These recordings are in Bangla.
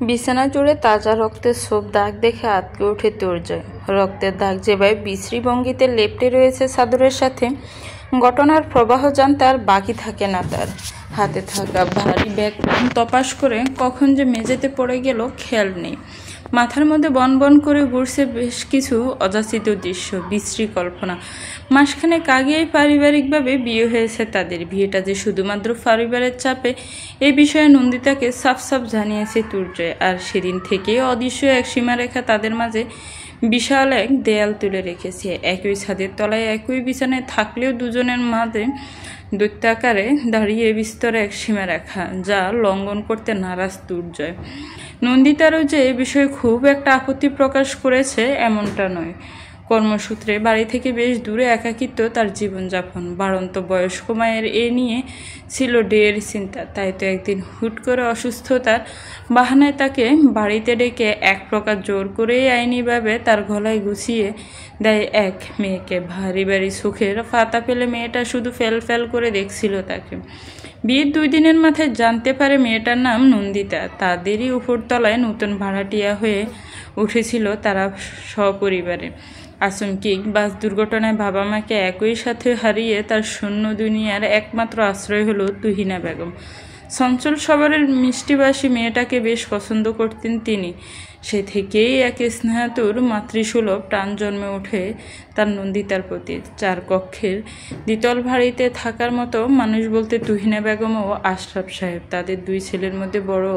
বিছানা জুড়ে তাজা রক্তের ছোপ দাগ দেখে আঁতকে ওঠে দুর্জয়। রক্তের দাগ যেভাবে বিশ্রী ভঙ্গিতে লেপ্টে রয়েছে চাদরের সাথে, ঘটনার প্রবাহ জানতে আর বাকি থাকে না তার। হাতে থাকা ভারী ব্যাগ তপাস করে কখন যে মেঝেতে পড়ে গেল খেয়াল নেই। মাথার মধ্যে বন বন করে ঘুরছে বেশ কিছু অযাচিত দৃশ্য, বিশ্রী কল্পনা। মাসখানেক আগেই পারিবারিকভাবে বিয়ে হয়েছে তাদের। বিয়েটা যে শুধুমাত্র পরিবারের চাপে, এই বিষয়ে নন্দিতাকে সাফ সাফ জানিয়েছে দুর্জয়। আর সেদিন থেকেই অদৃশ্য এক সীমারেখা তাদের মাঝে বিশাল এক দেয়াল তুলে রেখেছে। একই ছাদের তলায় একই বিছানায় থাকলেও দুজনের মাঝে দৈত্যাকারে দাঁড়িয়ে বিস্তর এক সীমারেখা, যা লঙ্ঘন করতে নারাজ দুর্জয়। নন্দিতারও যে এ বিষয়ে খুব একটা আপত্তি প্রকাশ করেছে এমনটা নয়। কর্মসূত্রে বাড়ি থেকে বেশ দূরে একাকিত্ব তার জীবনযাপন। বাড়ন্ত বয়স্ক মায়ের এ নিয়ে ছিল ঢের চিন্তা। তাই তো একদিন হুট করে অসুস্থতার বাহানায় তাকে বাড়িতে ডেকে এক প্রকার জোর করেই আইনিভাবে তার গলায় গুছিয়ে দেয় এক মেয়েকে। ভারী ভারী চোখের ফাতা পেলে মেয়েটা শুধু ফেল ফেল করে দেখছিল তাকে। বিয়ের 2 দিনের মাথায় জানতে পারে মেয়েটার নাম নন্দিতা। তাদেরই উপরতলায় নতুন ভাড়াটিয়া হয়ে উঠেছিল তারা সপরিবারে। আকস্মিক বাস দুর্ঘটনায় বাবা মাকে একই সাথে হারিয়ে তার শূন্য দুনিয়ার একমাত্র আশ্রয় হলো তুহিনা বেগম। চঞ্চল স্বভাবের মিষ্টিবাসী মেয়েটাকে বেশ পছন্দ করতেন তিনি। সে থেকেই এক স্নেহাতুর মাতৃসুলভ টান জন্মে ওঠে তার নন্দিতার প্রতি। 4 কক্ষের দ্বিতল বাড়িতে থাকার মতো মানুষ বলতে তুহিনা বেগম ও আশরাফ সাহেব। তাদের 2 ছেলের মধ্যে বড়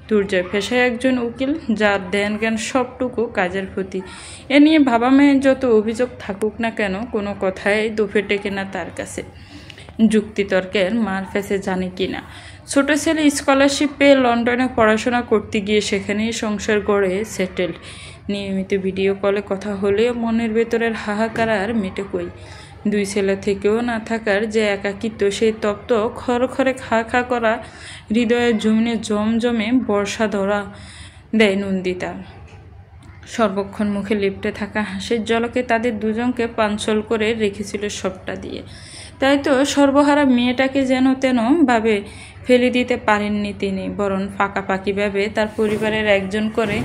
দুর্জয়, পেশায় একজন উকিল, যার ধ্যান জ্ঞান সবটুকু কাজের প্রতি। এ নিয়ে বাবা মায়ের যত অভিযোগ থাকুক না কেন, কোনো কথাই দোফে টেকে না তার কাছে। যুক্তিতর্কের মার ফেসে জানে কিনা। ছোট ছেলে স্কলারশিপ পেয়ে লন্ডনে পড়াশোনা করতে গিয়ে সেখানেই সংসার গড়ে সেটেল। নিয়মিত ভিডিও কলে কথা হলেও মনের ভেতরের হাহাকার আর মেটে কই। 2 ছেলে থেকেও না থাকার যে একাকিত্ব, সেই তপ্ত খড়খড়ে খা খা করা হৃদয়ের জমিনে জমজমে বর্ষা ধরা দেয় নন্দিতা। সর্বক্ষণ মুখে লিপটে থাকা হাসির ঝলকে তাদের দুজনকে পাঞ্চল করে রেখেছিল সবটা দিয়ে। তাই তো সর্বহারা মেয়েটাকে যেন তেন ভাবে ফেলে দিতে পারেননি তিনি, বরং পাকাপাকিভাবে তার পরিবারের একজন করে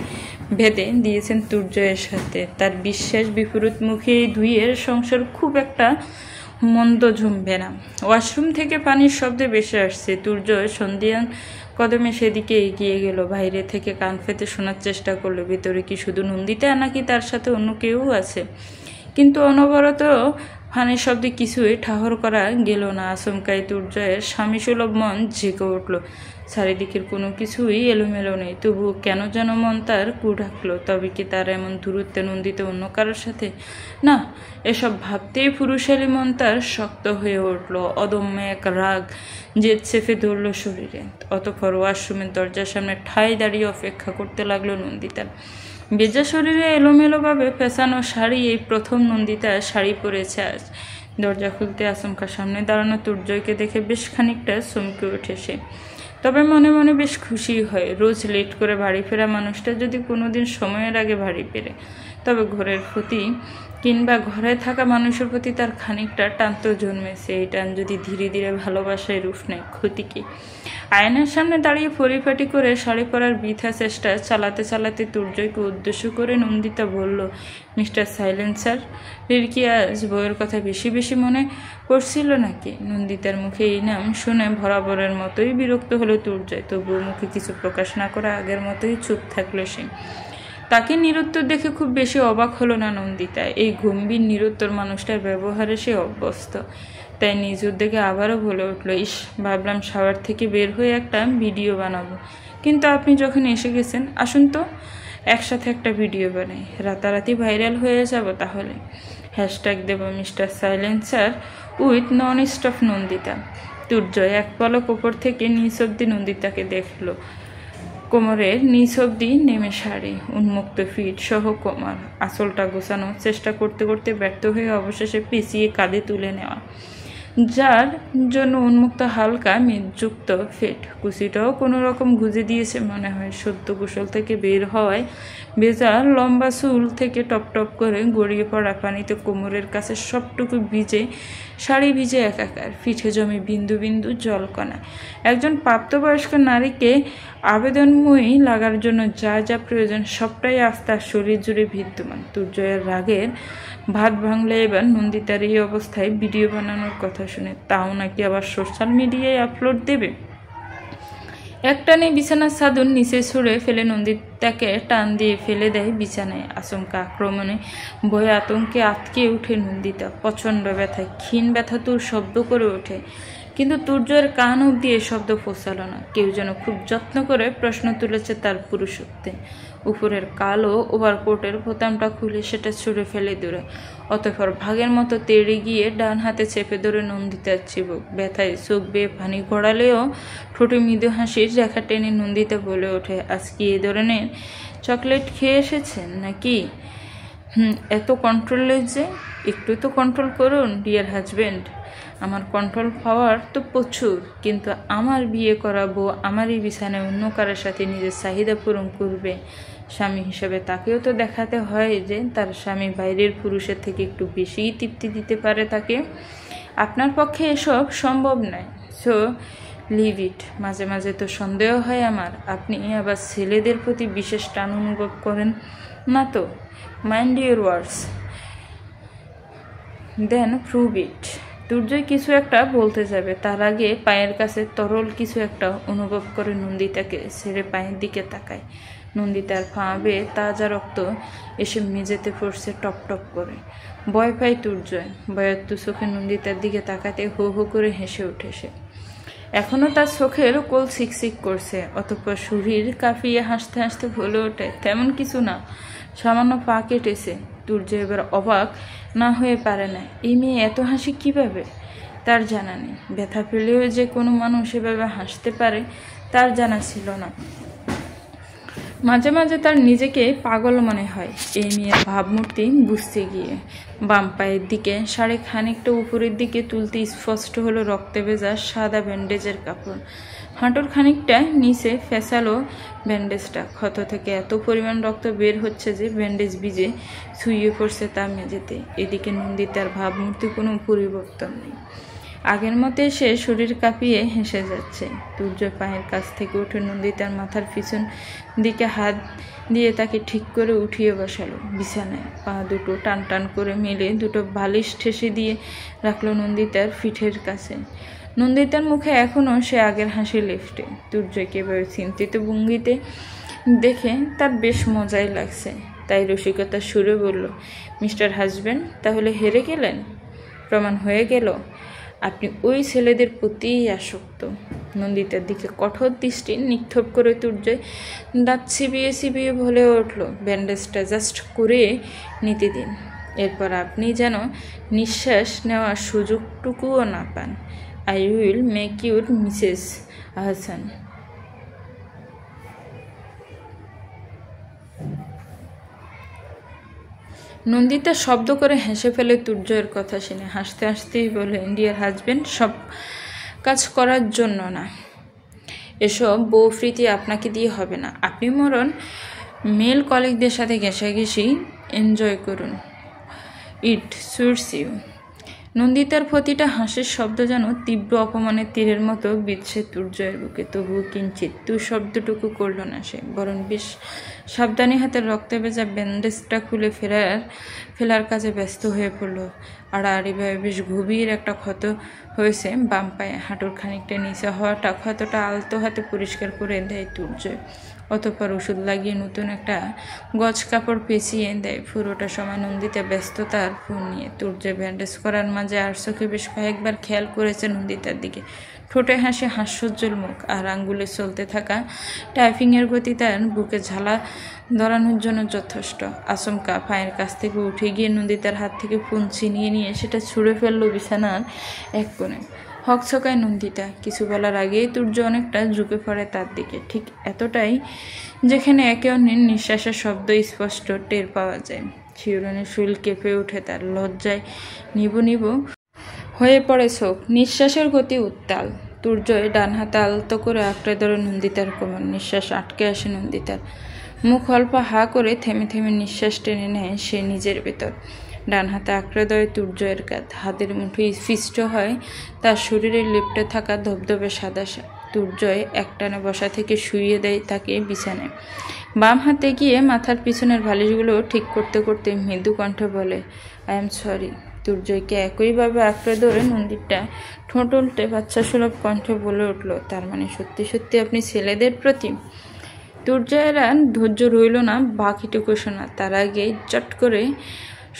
ভেদে দিয়েছেন দুর্জয়ের সাথে। তার বিশ্বাস বিপরীতমুখী এই দুইয়ের সংসার খুব একটা মন্দ জমবে না। ওয়াশরুম থেকে পানির শব্দে ভেসে আসছে। দুর্জয় সন্ধিয়ান কদমে সেদিকে এগিয়ে গেল। বাইরে থেকে কান পেতে শোনার চেষ্টা করলো, ভেতরে কি শুধু নন্দিতা নাকি তার সাথে অন্য কেউ আছে। কিন্তু অনবরত ফানের শব্দে কিছুই ঠাহর করা গেল না। আচমকাই দুর্জয়ের স্বামীসুলভ মন জেগে উঠল। চারিদিকের কোনো কিছুই এলোমেলো নেই, তবুও কেন যেন মন তার কু ডাকলো। তবে কি তার এমন দূরত্বে নন্দিত অন্য কারোর সাথে? না, এসব ভাবতেই পুরুষালী মন তার শক্ত হয়ে উঠল। অদম্য এক রাগ জেদ চেপে ধরল শরীরে। অতঃপর ওয়াশরুমের দরজার সামনে ঠাই দাঁড়িয়ে অপেক্ষা করতে লাগলো নন্দিতা। ভেজা শরীরে এলোমেলোভাবে পেঁচানো শাড়ি, এই প্রথম নন্দিতা শাড়ি পরেছে আজ। দরজা খুলতে আচমকা সামনে দাঁড়ানো দুর্জয়কে দেখে বেশ খানিকটা চমকে ওঠে সে। তবে মনে মনে বেশ খুশি হয়। রোজ লেট করে বাড়ি ফেরা মানুষটা যদি কোনোদিন সময়ের আগে বাড়ি ফেরে, তবে ঘরের প্রতি কিংবা ঘরে থাকা মানুষের প্রতি তার খানিকটা টান তো জন্মেছে। এই টান যদি ধীরে ধীরে ভালোবাসায় রূপ নেয়, ক্ষতি কি? আয়নার সামনে দাঁড়িয়ে পরিপাটি করে শাড়ি পরার বৃথা চেষ্টা চালাতে চালাতে দুর্জয়কে উদ্দেশ্য করে নন্দিতা বলল, মিস্টার সাইলেন্সার, কি আজ বইয়ের কথা বেশি বেশি মনে পড়ছিল নাকি? নন্দিতার মুখে এই নাম শুনে বরাবরের মতোই বিরক্ত হলো দুর্জয়। তবুও মুখে কিছু প্রকাশ না করে আগের মতোই চুপ থাকলো সে। তাকে নিরুত্তর দেখে খুব বেশি অবাক হলো না নন্দিতা। এই গম্ভীর নিরুত্তর মানুষটার ব্যবহারে সে অভ্যস্ত। তাই নিজ উদ্যোগে আবারও বলে উঠল, ইস, ভাবলাম শাওয়ার থেকে বের হয়ে একটা ভিডিও বানাবো, কিন্তু আপনি যখন এসে গেছেন, আসুন তো একসাথে একটা ভিডিও বানাই, রাতারাতি ভাইরাল হয়ে যাব তাহলে। হ্যাশট্যাগ দেব mister silencer with non stop Nandita. Durjoy এক পলক ওপর থেকে নিচ অব্দি নন্দিতাকে দেখলো। কোমরের নিচ অব্দি নেমে শাড়ি, উন্মুক্ত ফিট সহ কোমর, আঁচলটা গোছানোর চেষ্টা করতে করতে ব্যর্থ হয়ে অবশেষে পিছিয়ে কাঁধে তুলে নেওয়া। যার জন্য উন্মুক্ত হালকা মেদযুক্ত ফেট। কুচিটাও কোনো রকম গুজে দিয়েছে মনে হয়। সদ্য গোসল থেকে বের হওয়ায় ভেজা লম্বা চুল থেকে টপ টপ করে গড়িয়ে পড়া পানিতে কোমরের কাছে সবটুকু ভিজে, শাড়ি ভিজে একাকার, পিঠে জমে বিন্দু বিন্দু জলকণা। একজন প্রাপ্তবয়স্ক নারীকে আবেদনময়ী লাগার জন্য যা যা প্রয়োজন সবটাই আজ তার শরীর জুড়ে বিদ্যমান। দুর্জয়ের রাগের ভাত ভাঙলে এবার নন্দিতার এই অবস্থায় ভিডিও বানানোর কথা শুনে, তাও নাকি আবার সোশ্যাল মিডিয়ায় আপলোড দেবে। একটানে বিছানার চাদর নিচে ছুঁড়ে ফেলে নন্দিতাকে টান দিয়ে ফেলে দেয় বিছানায়। আচমকা আক্রমণে ভয়ে আতঙ্কে আটকে উঠে নন্দিতা। প্রচণ্ড ব্যথায় ক্ষীণ ব্যথাতুর শব্দ করে ওঠে, কিন্তু তুর্যের কান অব্দি এ শব্দ পৌঁছালো না। কেউ যেন খুব যত্ন করে প্রশ্ন তুলেছে তার পুরুষত্বে। উপরের কালো ওভারকোটের বোতামটা খুলে সেটা ছুঁড়ে ফেলে দূরে। অতঃপর ভাগের মতো তেড়ে গিয়ে ডান হাতে চেপে ধরে নন্দিতার চিবুক। ব্যথায় চোখ বেয়ে পানি গড়ালেও ঠোঁটে মৃদু হাসির রেখা টেনে নন্দিতা বলে ওঠে, আজ কি এ ধরনের চকলেট খেয়ে এসেছেন নাকি? এত কন্ট্রোলের যে, একটু তো কন্ট্রোল করুন ডিয়ার হাজব্যান্ড। আমার কন্ট্রোল পাওয়ার তো প্রচুর, কিন্তু আমার বিয়ে করা বউ আমারই বিছানায় অন্য কারোর সাথে নিজের চাহিদা পূরণ করবে। স্বামী হিসেবে তাকেও তো দেখাতে হয় যে তার স্বামী বাইরের পুরুষের থেকে একটু বেশিই তৃপ্তি দিতে পারে তাকে। আপনার পক্ষে এসব সম্ভব নয়, সো লিভ ইট। মাঝে মাঝে তো সন্দেহ হয় আমার, আপনি আবার ছেলেদের প্রতি বিশেষ টান অনুভব করেন না তো? Mind your words, then prove it. Durjoy কিছু একটা বলতে যাবে, তার আগে পায়ের কাছে তরল কিছু একটা অনুভব করে নন্দিতাকে ছেড়ে পায়ের দিকে তাকায়। নন্দিতার পা বেয়ে তাজা রক্ত এসে মেঝেতে পড়ছে টপ টপ করে। ভয় পায় দুর্জয়। ভয়াত্ম চোখে নন্দিতার দিকে তাকাতে হো হো করে হেসে ওঠে সে। এখনো তার চোখের কোল সিকসিক করছে। অতঃপর শরীর কাঁপিয়ে হাসতে হাসতে বলে ওঠে, তেমন কিছু না, সামান্য পা কেটেছে। দুর্জয় এবার অবাক না হয়ে পারে না। এই মেয়ে এত হাসি কিভাবে তার জানা নেই। ব্যথা পেলেও যে কোনো মানুষ এভাবে হাসতে পারে তার জানা ছিল না। মাঝে মাঝে তার নিজেকে পাগল মনে হয় এই মেয়ের ভাবমূর্তি বুঝতে গিয়ে। বাম পায়ের দিকে সাড়ে খানিকটা উপরের দিকে তুলতে স্পষ্ট হলো রক্তে ভেজা সাদা ব্যান্ডেজের কাপড়। হাঁটুর খানিকটা নিচে ফেসালো ব্যান্ডেজটা। ক্ষত থেকে এত পরিমাণ রক্ত বের হচ্ছে যে ব্যান্ডেজ ভিজে ছুঁয়ে পড়ছে তা মেঝেতে। এদিকে নন্দিতার ভাবমূর্তি কোনো পরিবর্তন নেই, আগের মতে সে শরীর কাঁপিয়ে হেসে যাচ্ছে। দুর্জয় পায়ের কাছ থেকে উঠে নন্দিতার মাথার পিছন দিকে হাত দিয়ে তাকে ঠিক করে উঠিয়ে বসালো বিছানায়। পা দুটো টান টান করে মেলে দুটো বালিশ ঠেসে দিয়ে রাখলো নন্দিতার পিঠের কাছে। নন্দিতার মুখে এখনও সে আগের হাসি লেফটে। দুর্জয়কে এভাবে চিন্তিত ভঙ্গিতে দেখে তার বেশ মজাই লাগছে, তাই রসিকতার সুরে বলল, মিস্টার হাজব্যান্ড, তাহলে হেরে গেলেন? প্রমাণ হয়ে গেল আপনি ওই ছেলেদের প্রতিই আসক্ত। নন্দিতার দিকে কঠোর দৃষ্টি নিক্ষেপ করে দুর্জয় দাঁত চিবিয়ে চিবিয়ে বলে উঠল, ব্যান্ডেজটা জাস্ট করে নিতে দিন, এরপর আপনি যেন নিঃশ্বাস নেওয়ার সুযোগটুকুও না পান। I will make your Mrs Ahsan. Nandita শব্দ করে হেসে ফেলে দুর্জয়ের কথা শুনে। হাসতে হাসতেই বলে, ডিয়ার হাজব্যান্ড, সব কাজ করার জন্য না, এসব বউফ্রীতি আপনাকে দিয়ে হবে না। আপনি মরণ মেল কলিগদের সাথে ঘেঁষাঘেঁষি এনজয় করুন, ইট সুটস ইউ। নন্দিতার প্রতিটা হাসির শব্দ যেন তীব্র অপমানের তীরের মতো বিচ্ছে দুর্জয়ের বুকে। তবুও কিঞ্চিত তু শব্দটুকু করল না সে, বরং বেশ সাবধানী হাতের রক্তে ভেজা ব্যান্ডেজটা খুলে ফেলার কাজে ব্যস্ত হয়ে পড়ল। আড়াআড়িভাবে বেশ গভীর একটা ক্ষত হয়েছে বাম পায়ে। হাঁটুর খানিকটা নিচে হওয়াটা ক্ষতটা আলতো হাতে পরিষ্কার করে দেয় দুর্জয়। অতঃপর ওষুধ লাগিয়ে নতুন একটা গজ কাপড় পেঁচিয়ে দেয়। পুরোটা সময় নন্দিতা ব্যস্ত তার ফোন নিয়ে। দুর্জয় ব্যান্ডেজ করার মাঝে আর চোখে বেশ কয়েকবার খেয়াল করেছে নন্দিতার দিকে। ঠোঁটে হাসি হাস্যোজ্জ্বল মুখ, আর আঙ্গুলে চলতে থাকা টাইপিংয়ের গতি তার বুকে ঝালা ধরানোর জন্য যথেষ্ট। আচমকা পায়ের কাছ থেকে উঠে গিয়ে নন্দিতার হাত থেকে ফোন ছিনিয়ে নিয়ে সেটা ছুঁড়ে ফেললো বিছানার এক কোণে। হকচকায় নন্দিতা। কিছু বলার আগেই তুর্য অনেকটা ঝুঁকে পড়ে তার দিকে, ঠিক এতটাই যেখানে একে অন্যের নিঃশ্বাসের শব্দ স্পষ্ট টের পাওয়া যায়। শিউরণে শরীর কেঁপে ওঠে তার। লজ্জায় নিবু নিবু হয়ে পড়ে চোখ, নিঃশ্বাসের গতি উত্তাল। দুর্জয় ডান হাতে আলতো করে আঁকড়ে ধরে নন্দিতার কোমর। নিঃশ্বাস আটকে আসে নন্দিতার। মুখ অল্প হা করে থেমে থেমে নিঃশ্বাস টেনে নেয় সে নিজের ভেতর। ডান হাতে আঁকড়ে ধরে দুর্জয়ের কাঁধ। হাতের মুঠোই স্পৃষ্ট হয় তার শরীরে লেপ্টে থাকা ধবধবে সাদা। দুর্জয় একটানে বসা থেকে শুইয়ে দেয় তাকে বিছানায়। বাম হাতে গিয়ে মাথার পিছনের বালিশগুলো ঠিক করতে করতে মৃদু কণ্ঠে বলে, আই এম সরি। দুর্জয়কে একইভাবে আঁকড়ে ধরে নন্দিতা ঠোঁট উল্টে বাচ্চা সুলভ কণ্ঠে বলে উঠল, তার মানে সত্যি সত্যি আপনি ছেলেদের প্রতি? দুর্জয়ের আর ধৈর্য রইল না বাকিটুকু শোনা। তার আগেই চট করে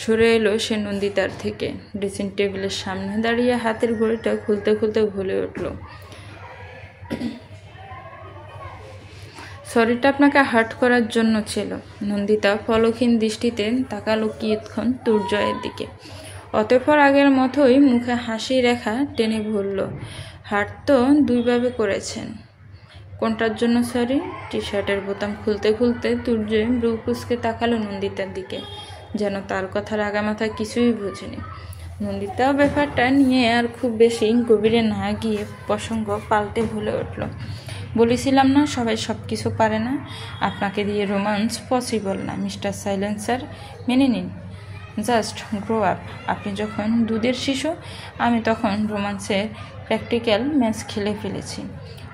সরে এলো সে নন্দিতার থেকে। ড্রেসিং টেবিলের সামনে দাঁড়িয়ে হাতের ঘড়িটা খুলতে খুলতে বলে উঠল, সরিটা আপনাকে হার্ট করার জন্য ছিল। নন্দিতা পলকহীন দৃষ্টিতে তাকালো কিয়ৎক্ষণ দুর্জয়ের দিকে। অতঃপর আগের মতোই মুখে হাসি রেখা টেনে বলল, হার্ট তো দুইভাবে করেছেন। কোনটার জন্য সরি? টি শার্টের বোতাম খুলতে খুলতে দুর্জয় ব্রু কুঁচকে তাকালো নন্দিতার দিকে, যেন তার কথার আগামাথা কিছুই বোঝেনি। নন্দিতাও ব্যাপারটা নিয়ে আর খুব বেশি গভীরে না গিয়ে প্রসঙ্গ পাল্টে বলে উঠল, বলেছিলাম না সবাই সব কিছু পারে না। আপনাকে দিয়ে রোমান্স পসিবল না মিস্টার সাইলেন্সার, মেনে নিন। Just grow up. আপনি যখন দুধের শিশু, আমি তখন রোমান্সের প্র্যাকটিক্যাল ম্যাচ খেলে ফেলেছি।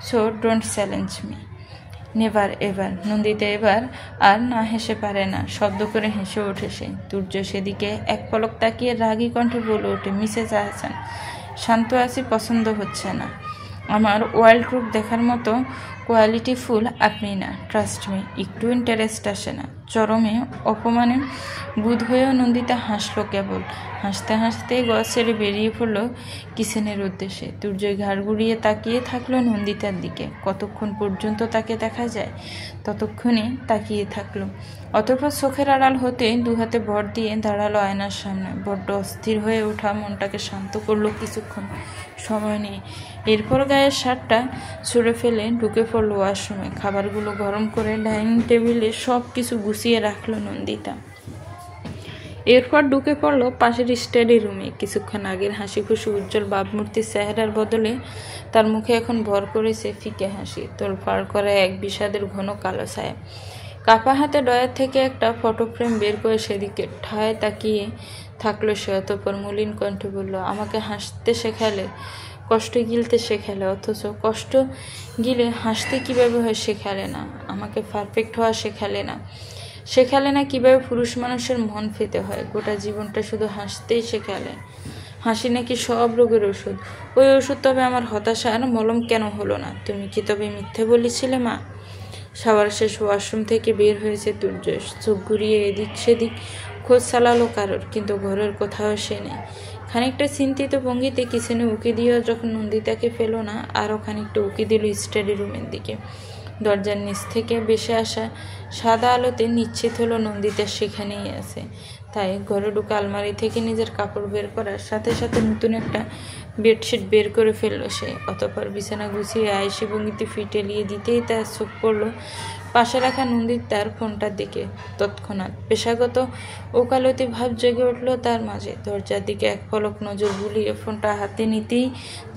So don't challenge me, never ever. Nandita এবার আর না হেসে পারে না, শব্দ করে হেসে ওঠে সে। দুর্জয় সেদিকে এক পলক তাকিয়ে রাগী কণ্ঠে বলে ওঠে, মিসেস আহসান, শান্ত আছি পছন্দ হচ্ছে না। আমার ওয়াইল্ড রূপ দেখার মতো কোয়ালিটিফুল আপনি না, ট্রাস্ট মি। একটু ইন্টারেস্ট আসে না। চরমে অপমানে বুধ হয়েও নন্দিতা হাসলো কেবল। হাসতে হাসতে গজ ছেড়ে বেরিয়ে পড়ল কিচেনের উদ্দেশ্যে। দুর্জয় ঘাড় ঘুরিয়ে তাকিয়ে থাকলো নন্দিতার দিকে। কতক্ষণ পর্যন্ত তাকে দেখা যায় ততক্ষণে তাকিয়ে থাকলো। অতঃপর চোখের আড়াল হতে দুহাতে ভর দিয়ে দাঁড়ালো আয়নার সামনে। বড্ড অস্থির হয়ে ওঠা মনটাকে শান্ত করলো কিছুক্ষণ, সময় নেই। এরপর গায়ের শার্টটা ছুঁড়ে ফেলে ঢুকে পড়লো ওয়াশরুমে। খাবারগুলো গরম করে ডাইনিং টেবিলে সব কিছু গুছিয়ে রাখলো নন্দিতা। এরপর ঢুকে পড়লো পাশের স্টাডি রুমে। কিছুক্ষণ আগের হাসি খুশি উজ্জ্বল ভাবমূর্তির চেহারার বদলে তার মুখে এখন ভর করেছে ফিকে হাসি, তোলপাড় করা এক বিষাদের ঘন কালো ছায়া। কাপা হাতে ডয়ার থেকে একটা ফটো ফ্রেম বের করে সেদিকে ঠায় তাকিয়ে থাকলো সে। অতঃপর মলিন কণ্ঠে বলল, আমাকে হাসতে শেখালে, কষ্ট গিলতে শেখালে, অথচ কষ্ট গিলে হাসতে কিভাবে হয় শেখালে না। আমাকে পারফেক্ট হওয়া শেখালে না। শেখালে না কিভাবে পুরুষ মানুষের মন পেতে হয়। গোটা জীবনটা শুধু হাসতেই শেখালে। হাসি নাকি সব রোগের ওষুধ। ওই ওষুধ তবে আমার হতাশার মলম কেন হলো না? তুমি কি তবে মিথ্যে বলেছিলে মা? সবার শেষ ওয়াশরুম থেকে বের হয়েছে দুর্জয়। চোখ ঘুরিয়ে এদিক সেদিক খোঁজ চালালো কারোর, কিন্তু ঘরের কোথাও সে নেই। খানিকটা চিন্তিত ভঙ্গিতে কিচেনে উকি দিয়েও যখন নন্দিতাকে পেল না, আরও খানিকটা উকি দিল স্টাডি রুমের দিকে। দরজার নিচ থেকে ভেসে আসা সাদা আলোতে নিশ্চিত হলো নন্দিতা সেখানেই আছে। তাই ঘরে ঢুকে আলমারি থেকে নিজের কাপড় বের করার সাথে সাথে নতুন একটা বেডশিট বের করে ফেললো সে। অতঃপর বিছানা গুছিয়ে আয়েসি ভঙ্গিতে ফিটেলিয়ে দিতেই তার চোখ পড়ল পাশে রাখা নন্দিতার ফোনটার দিকে। তৎক্ষণাৎ পেশাগত ওকালতি ভাব জেগে উঠল তার মাঝে। দরজার দিকে এক পলক নজর বুলিয়ে ফোনটা হাতে নিতেই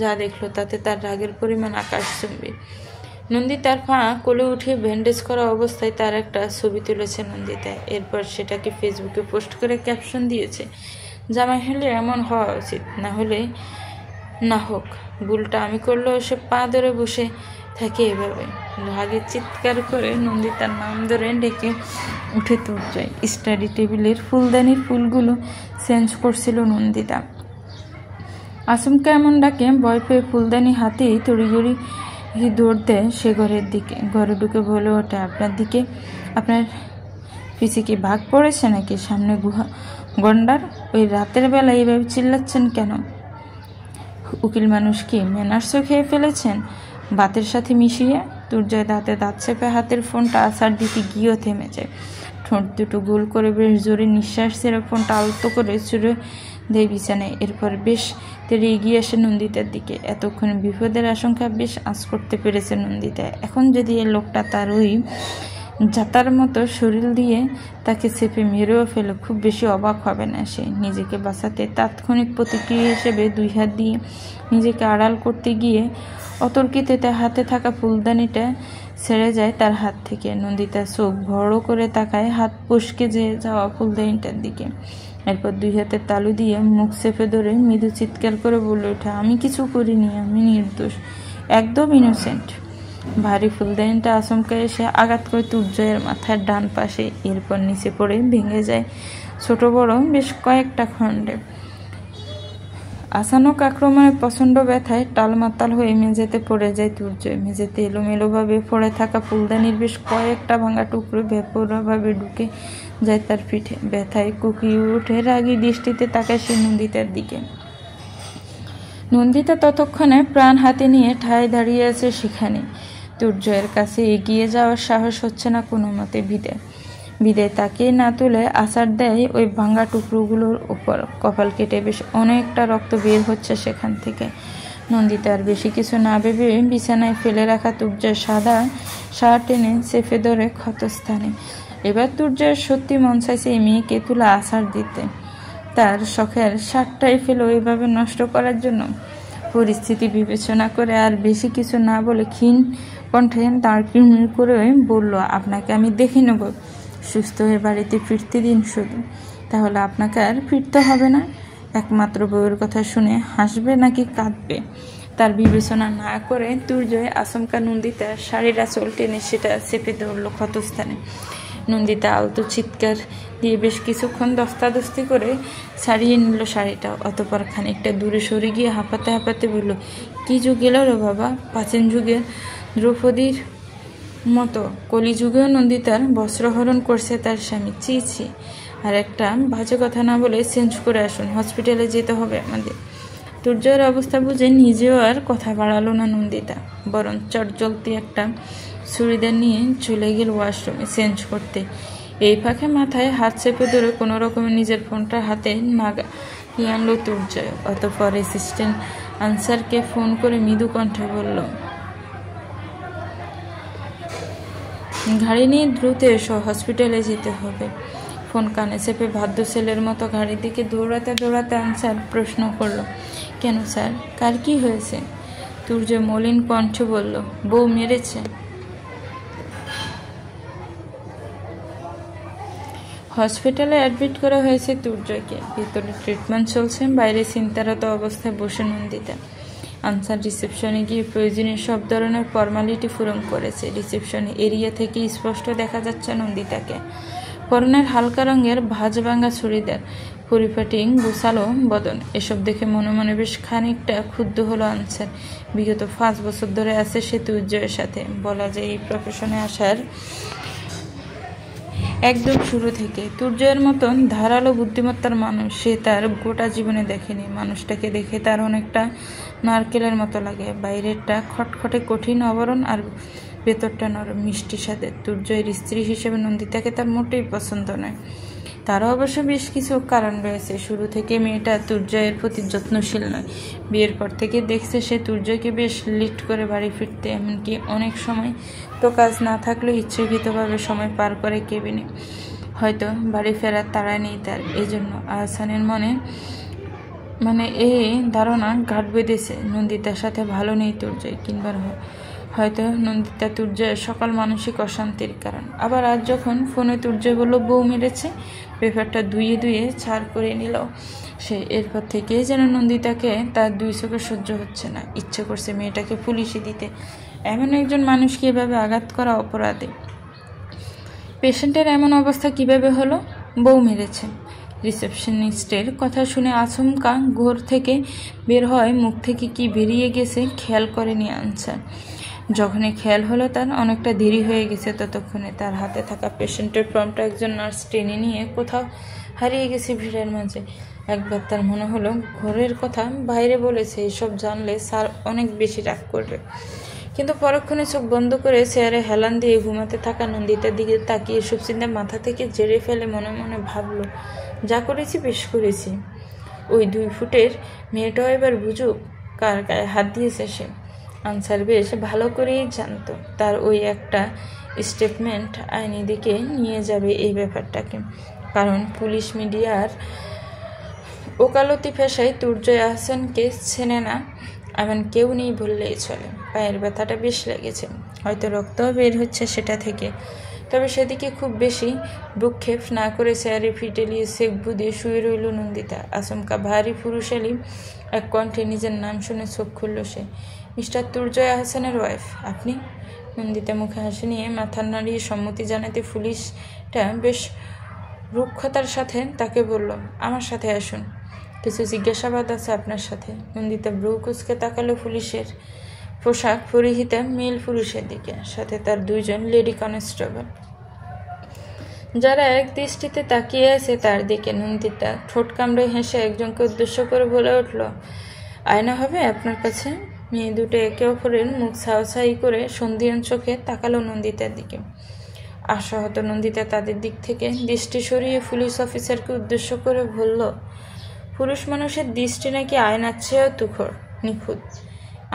যা দেখলো তাতে তার রাগের পরিমাণ আকাশচুম্বী। নন্দিতার পা কোলে উঠিয়ে ব্যান্ডেজ করা অবস্থায় তার একটা ছবি তুলেছে নন্দিতা। এরপর সেটাকে ফেসবুকে পোস্ট করে ক্যাপশন দিয়েছে, জামাই হলে এমন হওয়া উচিত, না হলে না হোক, ভুলটা আমি করলেও সে পা ধরে বসে থাকে এভাবে। রাগে চিৎকার করে নন্দিতার নাম ধরে ডেকে উঠে দুর্জয়। স্টাডি টেবিলের ফুলদানির ফুলগুলো চেঞ্জ করছিল নন্দিতা। আচমকা এমন ডাকে ভয় পেয়ে ফুলদানি হাতেই তড়িঘড়ি দৌড় দেয় সে ঘরের দিকে। ঘরে ঢুকে বলে ওঠে, আপনার দিকে, আপনার পিছে কি ভাগ পড়েছে নাকি? সামনে গুহা গন্ডার, ওই রাতের বেলা এইভাবে চিল্লাচ্ছেন কেন? উকিল মানুষ কি ম্যানার্সও খেয়ে ফেলেছেন ভাতের সাথে মিশিয়ে? দুর্জয় দাঁতে দাঁত চেপে হাতের ফোনটা আছাড় দিতে গিয়েও থেমে যায়। ঠোঁট দুটো গোল করে বেশ জোরে নিঃশ্বাস ছেড়ে ফোনটা আলতো করে ছুড়ে দেয় বিছানায়। এরপর বেশ তেড়ে এগিয়ে আসে নন্দিতার দিকে। এতক্ষণে বিপদের আশঙ্কা বেশ আঁচ করতে পেরেছে নন্দিতা। এখন যদি এই লোকটা তার ওই জাতার মতো শরীর দিয়ে তাকে চেপে মেরেও ফেলে। খুব বেশি অবাক হবে না সে। নিজেকে বাঁচাতে তাৎক্ষণিক প্রতিক্রিয়া হিসেবে 2 হাত দিয়ে নিজেকে আড়াল করতে গিয়ে অতর্কিতে হাতে থাকা ফুলদানিটা ছেড়ে যায় তার হাত থেকে। নন্দিতা চোখ বড় করে তাকায় হাত পুষ্কে যাওয়া ফুলদানিটার দিকে। এরপর 2 হাতের তালু দিয়ে মুখ চেপে ধরে মৃদু চিৎকার করে বলে ওঠে, আমি কিছু করিনি, আমি নির্দোষ, একদম ইনোসেন্ট। ভারী ফুলদানিটা আচমকা এসে আঘাত করে তুর্জয়ের মাথার ডান পাশে। এরপর নিচে পড়ে ভেঙে যায় ছোট বড় বেশ কয়েকটা খণ্ডে। আচানক আক্রমণের প্রচণ্ড ব্যথায় টালমাতাল হয়ে মেঝেতে পড়ে যায় তুর্জয়। মেঝেতে এলোমেলোভাবে পড়ে থাকা ফুলদানির বেশ কয়েকটা ভাঙা টুকরো বেপরোয়াভাবে ঢুকে যায় তার পিঠে। ব্যথায় কুকিয়ে উঠে রাগী দৃষ্টিতে তাকায় সে নন্দিতার দিকে। নন্দিতা ততক্ষণে প্রাণ হাতে নিয়ে ঠায় দাঁড়িয়ে আছে সেখানে। তুর্জয়ের কাছে এগিয়ে যাওয়ার সাহস হচ্ছে না কোনো মতে। বিদায় তাকে না তুলে আছাড় দেয় ওই ভাঙা টুকরোগুলোর উপর। কপাল কেটে বেশ অনেকটা রক্ত বের হচ্ছে সেখান থেকে। নন্দিতা আর বেশি কিছু না ভেবে বিছানায় ফেলে রাখা তুর্যের সাদা শার্ট টেনে চেপে ধরে ক্ষতস্থানে। এবার তুর্যের সত্যি মন চাইছে এই মেয়েকে তুলে আছাড় দিতে, তার শখের শার্টটাই ফেলে ওইভাবে নষ্ট করার জন্য। পরিস্থিতি বিবেচনা করে আর বেশি কিছু না বলে ক্ষীণ কণ্ঠে দাঁড়কিড়মিড় করে বলল, আপনাকে আমি দেখে নেব, সুস্থ হয়ে বাড়িতে ফিরতে দিন শুধু, তাহলে আপনাকে আর ফিরতে হবে না। একমাত্র বউয়ের কথা শুনে হাসবে নাকি কাঁদবে তার বিবেচনা না করে তুর্জয় আচমকা নন্দিতার শাড়ির আঁচল টেনে সেটা চেপে ধরল ক্ষতস্থানে। নন্দিতা আলতো চিৎকার দিয়ে বেশ কিছুক্ষণ দস্তাদস্তি করে ছাড়িয়ে নিল শাড়িটা। অতপর খানিকটা দূরে সরে গিয়ে হাঁপাতে হাঁপাতে বলল, কি যুগ এলো রে বাবা, প্রাচীন যুগের দ্রৌপদীর মতো কলিযুগেও নন্দিতার বস্ত্রহরণ করছে তার স্বামী। ছি ছি, আর একটা বাজে কথা না বলে চেঞ্জ করে আসুন, হসপিটালে যেতে হবে আমাদের। তুর্যের অবস্থা বুঝে নিজেও আর কথা বাড়ালো না নন্দিতা, বরং চটজলতি একটা চুড়িদার নিয়ে চলে গেল ওয়াশরুমে চেঞ্জ করতে। এই ফাঁকে মাথায় হাত চেপে ধরে কোনো রকমে নিজের ফোনটা হাতে নাগিয়ে আনলো তুর্জয়। অতঃপর অ্যাসিস্ট্যান্ট আনসারকে ফোন করে মৃদু কণ্ঠে বলল, গাড়ি নিয়ে দ্রুত এসো, হসপিটালে যেতে হবে। ফোন কানে চেপে বাধ্য ছেলের মতো গাড়ির দিকে দৌড়াতে দৌড়াতে আনসার প্রশ্ন করল, কেন স্যার, কার কি হয়েছে? তুর্য মলিন কণ্ঠে বলল, বউ মেরেছে। হসপিটালে অ্যাডমিট করা হয়েছে তুর্যকে। ভেতরে ট্রিটমেন্ট চলছে, বাইরে চিন্তারত অবস্থায় বসে নন্দিতা। আনসার রিসেপশনে গিয়ে প্রয়োজনীয় সব ধরনের ফর্মালিটি পূরণ করেছে। রিসেপশন এরিয়া থেকে স্পষ্ট দেখা যাচ্ছে নন্দিতাকে। পরনের হালকা রঙের ভাঁজ ভাঙা চুড়িদার, পরিপাটি গোছালো বদন। এসব দেখে মনে মনে বেশ খানিকটা ক্ষুব্ধ হলো আনসার। বিগত 5 বছর ধরে আছে সে তুর্যের সাথে। বলা যায় এই প্রফেশনে আসার একদম শুরু থেকে। তুর্যের মতন ধারালো বুদ্ধিমত্তার মানুষ সে তার গোটা জীবনে দেখেনি। মানুষটাকে দেখে তার অনেকটা নারকেলের মতো লাগে। বাইরেরটা খটখটে কঠিন আবরণ, আর ভেতরটা নরম মিষ্টি স্বাদের। তুর্যের স্ত্রী হিসেবে নন্দিতাকে তার মোটেই পছন্দ নয়। তারও অবশ্য বেশ কিছু কারণ রয়েছে। শুরু থেকে মেয়েটা তুর্যয়ের প্রতি যত্নশীল নয়। বিয়ের পর থেকে দেখছে সে তুর্যকে বেশ লিড করে বাড়ি ফিরতে, এমনকি অনেক সময় তো কাজ না থাকলেও ইচ্ছাকৃতভাবে সময় পার করে কেবিনে। হয়তো বাড়ি ফেরার তাড়া নেই তার। এই জন্য আহসানের মনে এই ধারণা গাঁট বেঁধেছে, নন্দিতার সাথে ভালো নেই তুর্যয়, কিংবা হয়তো নন্দিতা তুর্যয়ের সকল মানসিক অশান্তির কারণ। আবার আজ যখন ফোনে তুর্যয় বলল বউ মেরেছে, ব্যাপারটা দুইয়ে দুইয়ে ছাড় করে নিল সে। এরপর থেকে যেন নন্দিতাকে তার 2 চোখে সহ্য হচ্ছে না। ইচ্ছে করছে মেয়েটাকে পুলিশে দিতে। এমন একজন মানুষকে এভাবে আঘাত করা অপরাধী। পেশেন্টের এমন অবস্থা কিভাবে হলো? বউ মেরেছে। রিসেপশনিস্টের কথা শুনে আচমকা ঘর থেকে বের হয়, মুখ থেকে কি বেরিয়ে গেছে খেয়াল করেনি আনসার। যখনই খেয়াল হলো তার অনেকটা দেরি হয়ে গেছে। ততক্ষণে তার হাতে থাকা পেশেন্টের ফর্মটা একজন নার্স টেনে নিয়ে কোথাও হারিয়ে গেছে ভিড়ের মাঝে। একবার তার মনে হলো ঘরের কথা বাইরে বলেছে, এসব জানলে স্যার অনেক বেশি রাগ করবে। কিন্তু পরক্ষণে চোখ বন্ধ করে চেয়ারে হেলান দিয়ে ঘুমাতে থাকা নন্দিতার দিকে তাকিয়ে এসব চিন্তা মাথা থেকে ঝেড়ে ফেলে মনে মনে ভাবলো, যা করেছি বেশ করেছি। ওই 2 ফুটের মেয়েটাও এবার বুঝুক কার গায়ে হাত দিয়েছে সে। আনসার বেশ ভালো করেই জানতো তার ওই একটা স্টেটমেন্ট আইনি দিকে নিয়ে যাবে এই ব্যাপারটাকে। কারণ পুলিশ মিডিয়ার ওকালতি পেশায় তুর্জয় আহসানকে চেনে না এমন কেউ নেই বললেই চলে। পায়ের ব্যথাটা বেশ লেগেছে, হয়তো রক্তও বের হচ্ছে সেটা থেকে। তবে সেদিকে খুব বেশি ভ্রুক্ষেপ না করে চেয়ারে ফিটেলিয়ে সেকবু দিয়ে শুয়ে রইল নন্দিতা। আচমকা ভারী পুরুষালী এক কণ্ঠে নিজের নাম শুনে চোখ খুলল সে। মিস্টার তুর্জয় আহসানের ওয়াইফ আপনি? নন্দিতা মুখে হাসি নিয়ে মাথা নাড়িয়ে সম্মতি জানাতে পুলিশটা বেশ রুক্ষতার সাথে তাকে বলল, আমার সাথে আসুন, কিছু জিজ্ঞাসাবাদ আছে আপনার সাথে। নন্দিতা ব্রু কুচকে তাকালো পুলিশের পোশাক পরিহিতা মেল পুরুষের দিকে, সাথে তার দুইজন লেডি কনস্টেবল যারা এক দৃষ্টিতে তাকিয়ে আছে তার দিকে। নন্দিতা ঠোঁট কামড়ে হেসে একজনকে উদ্দেশ্য করে বলে উঠল, আয়না হবে আপনার কাছে? মেয়ে দুটো একে অপরের মুখ ছাওছাই করে সন্ধিয়ান চোখে তাকালো নন্দিতার দিকে। আশাহত নন্দিতা তাদের দিক থেকে দৃষ্টি সরিয়ে পুলিশ অফিসারকে উদ্দেশ্য করে বলল, পুরুষ মানুষের দৃষ্টি নাকি আয়নার চেয়েও তুখর নিখুঁত।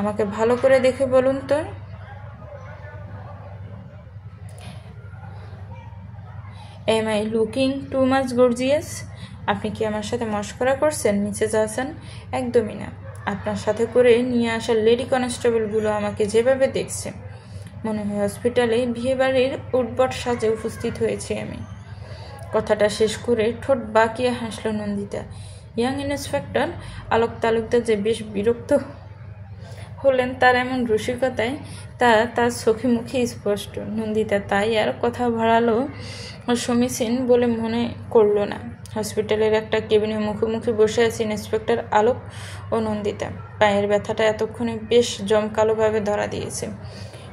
আমাকে ভালো করে দেখে বলুন তো, am I looking too much gorgeous? আপনি কি আমার সাথে মশকরা করছেন মিসেস আহসান? একদমই না। আপনার সাথে করে নিয়ে আসা লেডি কনস্টেবলগুলো আমাকে যেভাবে দেখছে মনে হয় হসপিটালে বিয়ে বাড়ির উদ্ভট সাজে উপস্থিত হয়েছি আমি। কথাটা শেষ করে ঠোঁট বাঁকিয়ে হাসল নন্দিতা। ইয়াং ইন্সপেক্টর আলোক তালুকদার যে বেশ বিরক্ত হলেন তার এমন রসিকতায় তা তার চোখে মুখে স্পষ্ট। নন্দিতা তাই আর কথা বাড়ালো সমীচীন বলে মনে করল না। হসপিটালের একটা কেবিনের মুখোমুখি বসে আছে ইন্সপেক্টর আলোক ও নন্দিতা। পায়ের ব্যথাটা এতক্ষণে বেশ জমকালোভাবে ধরা দিয়েছে,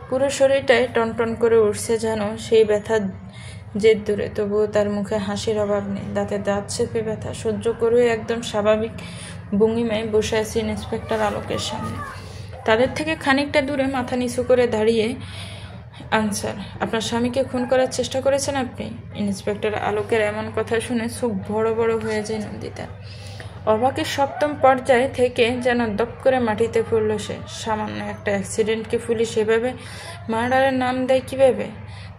পুরো শরীরটায় টনটন করে উঠছে যেন সেই ব্যথা জেদ দূরে। তবুও তার মুখে হাসির অভাব নেই, দাঁতে দাঁত চেপে ব্যথা সহ্য করে একদম স্বাভাবিক ভঙ্গিমায় বসে আছে ইন্সপেক্টর আলোকের সামনে। তাদের থেকে খানিকটা দূরে মাথা নিচু করে দাঁড়িয়ে, আনসার, আপনার স্বামীকে খুন করার চেষ্টা করেছেন আপনি? ইন্সপেক্টর আলোকের এমন কথা শুনে চোখ বড় বড় হয়ে যায় নন্দিতা। অবাকের সপ্তম পর্যায় থেকে যেন দপ করে মাটিতে পড়ল সে। সামান্য একটা অ্যাক্সিডেন্টকে পুলিশ এভাবে মার্ডারের নাম দেয় কীভাবে?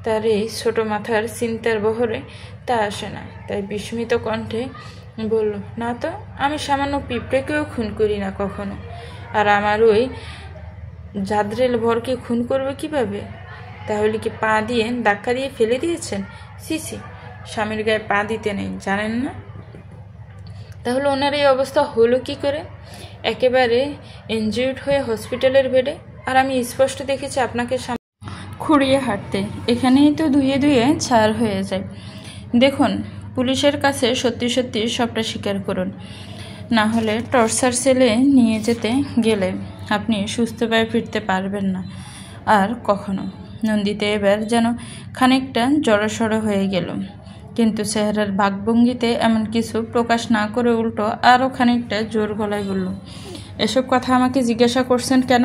তার এই ছোটো মাথার চিন্তার বহরে তা আসে না। তাই বিস্মিত কণ্ঠে বলল, না তো, আমি সামান্য পিঁপড়েকেও খুন করি না কখনো। আর আমার ওই জাদরেল ভরকে খুন করবে কিভাবে? তাহলে কি পা দিয়ে ধাক্কা দিয়ে ফেলে দিয়েছেন? সিসি, স্বামীর গায়ে পা দিতে নেই জানেন না? তাহলে ওনার এই অবস্থা হলো কি করে? একেবারে ইনজিউর্ড হয়ে হসপিটালের বেডে। আর আমি স্পষ্ট দেখেছি আপনাকে খুঁড়িয়ে হাঁটতে। এখানেই তো ধুয়ে ধুয়ে ছাড় হয়ে যায়। দেখুন, পুলিশের কাছে সত্যি সত্যি সবটা স্বীকার করুন, না হলে টর্চার সেলে নিয়ে যেতে গেলে আপনি সুস্থ পায়ে ফিরতে পারবেন না আর কখনো। নন্দিতা এবার যেন খানিকটা জড়সড় হয়ে গেল, কিন্তু চেহারার ভাগভঙ্গিতে এমন কিছু প্রকাশ না করে উল্টো আরও খানিকটা জোর গলায় বলল, এসব কথা আমাকে জিজ্ঞাসা করছেন কেন?